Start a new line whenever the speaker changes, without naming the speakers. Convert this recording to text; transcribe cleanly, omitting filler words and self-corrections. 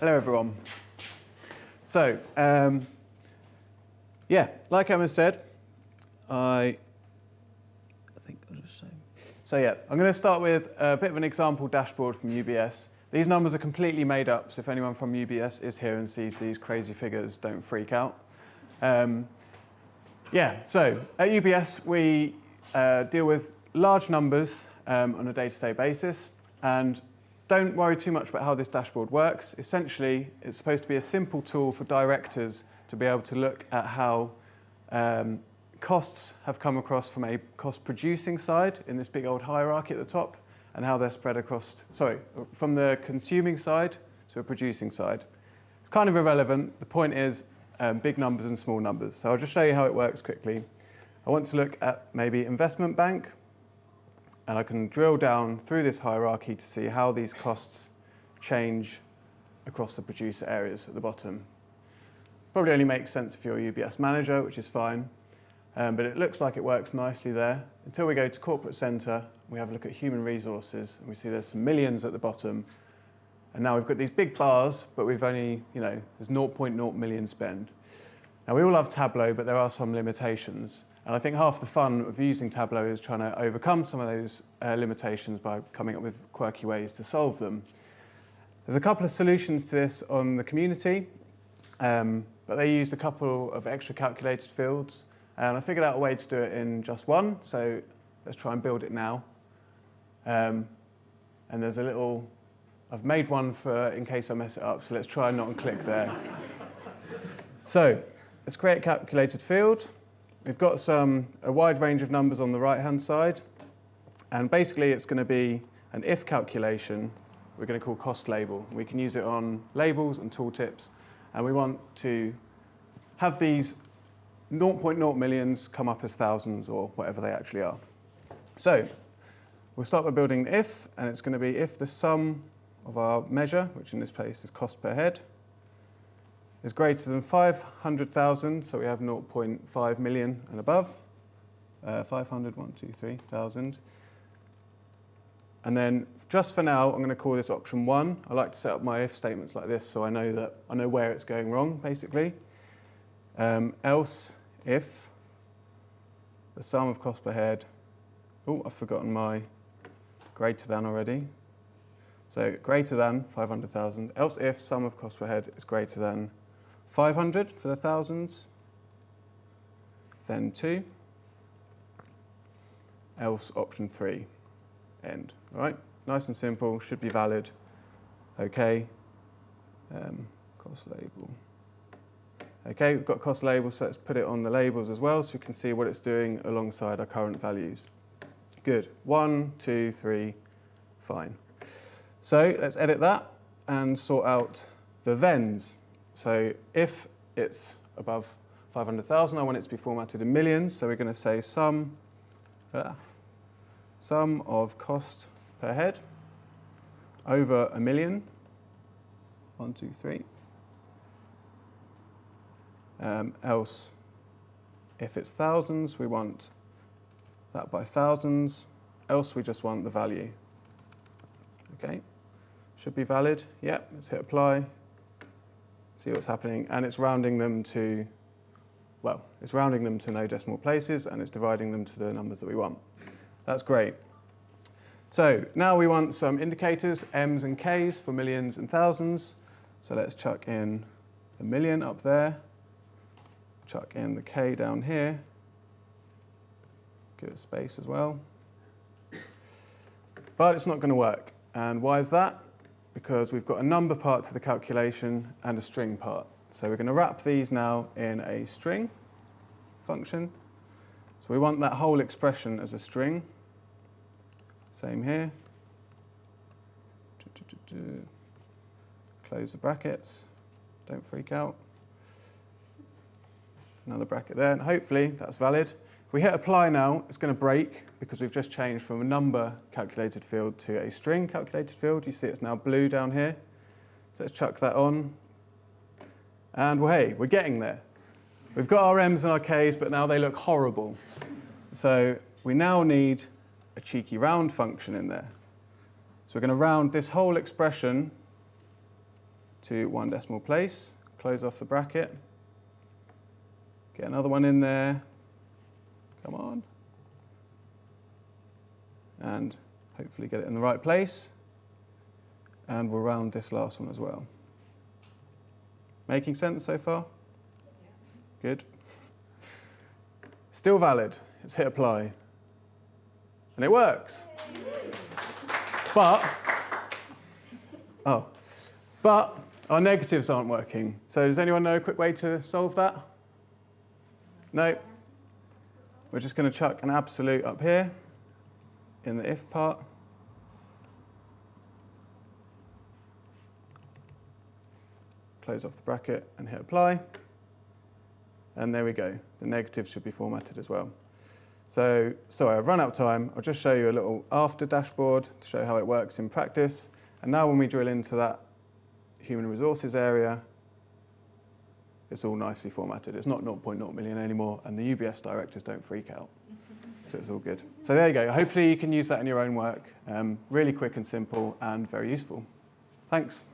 Hello everyone. So, yeah, like Emma said, I think I'll just say. So yeah, I'm going to start with a bit of an example dashboard from UBS. These numbers are completely made up, so if anyone from UBS is here and sees these crazy figures, don't freak out. Yeah, so at UBS we deal with large numbers on a day-to-day basis, and don't worry too much about how this dashboard works. Essentially, it's supposed to be a simple tool for directors to be able to look at how costs have come across from a cost-producing side in this big old hierarchy at the top, and how they're spread across, from the consuming side to a producing side. It's kind of irrelevant. The point is big numbers and small numbers. So I'll just show you how it works quickly. I want to look at maybe investment bank, and I can drill down through this hierarchy to see how these costs change across the producer areas at the bottom. Probably only makes sense if you're a UBS manager, which is fine, but it looks like it works nicely there. Until we go to corporate center, we have a look at human resources, and we see there's some millions at the bottom. And now we've got these big bars, but we've only, there's 0.0 million spend. Now we all love Tableau, but there are some limitations. And I think half the fun of using Tableau is trying to overcome some of those limitations by coming up with quirky ways to solve them. There's a couple of solutions to this on the community, but they used a couple of extra calculated fields. And I figured out a way to do it in just one, so let's try and build it now. And there's a little, I've made one for in case I mess it up, so let's try not and click there. So let's create a calculated field. We've got a wide range of numbers on the right-hand side, and basically it's going to be an if calculation we're going to call cost label. We can use it on labels and tooltips, and we want to have these 0.0 millions come up as thousands or whatever they actually are. So we'll start by building an if, and it's going to be if the sum of our measure, which in this case is cost per head, is greater than 500,000, so we have 0.5 million and above, 500, 1, 2, 3,000. And then just for now, I'm going to call this option 1. I like to set up my if statements like this, so I know where it's going wrong, basically. Else if the sum of cost per head, I've forgotten my greater than already. So greater than 500,000, else if sum of cost per head is greater than 500 for the thousands, then 2, else option 3, end. All right, nice and simple, should be valid. Okay, cost label. Okay, we've got cost label, so let's put it on the labels as well so we can see what it's doing alongside our current values. Good, 1, 2, 3, fine. So let's edit that and sort out the thens. So if it's above 500,000, I want it to be formatted in millions. So we're going to say sum of cost per head over a million. 1, 2, 3. Else, if it's thousands, we want that by thousands. Else, we just want the value. Okay, should be valid. Yep, let's hit apply. See what's happening, and it's rounding them to, it's rounding them to no decimal places, and it's dividing them to the numbers that we want. That's great. So now we want some indicators, M's and K's for millions and thousands. So let's chuck in the million up there, chuck in the K down here, give it space as well. But it's not going to work. And why is that? Because we've got a number part to the calculation and a string part. So we're going to wrap these now in a string function. So we want that whole expression as a string. Same here. Close the brackets. Don't freak out. Another bracket there, and hopefully that's valid. If we hit apply now, it's going to break because we've just changed from a number calculated field to a string calculated field. You see it's now blue down here. So let's chuck that on. And well, hey, we're getting there. We've got our M's and our K's, but now they look horrible. So we now need a cheeky round function in there. So we're going to round this whole expression to 1 decimal place, close off the bracket, get another one in there, come on, and hopefully get it in the right place, and we'll round this last one as well. Making sense so far? Yeah. Good. Still valid. Let's hit apply. And it works. But our negatives aren't working. So does anyone know a quick way to solve that? No? We're just going to chuck an absolute up here in the if part. Close off the bracket and hit apply. And there we go. The negatives should be formatted as well. So, sorry, I've run out of time. I'll just show you a little after dashboard to show how it works in practice. And now when we drill into that human resources area, it's all nicely formatted. It's not 0.0 million anymore, and the UBS directors don't freak out. So it's all good. So there you go. Hopefully you can use that in your own work. Really quick and simple and very useful. Thanks.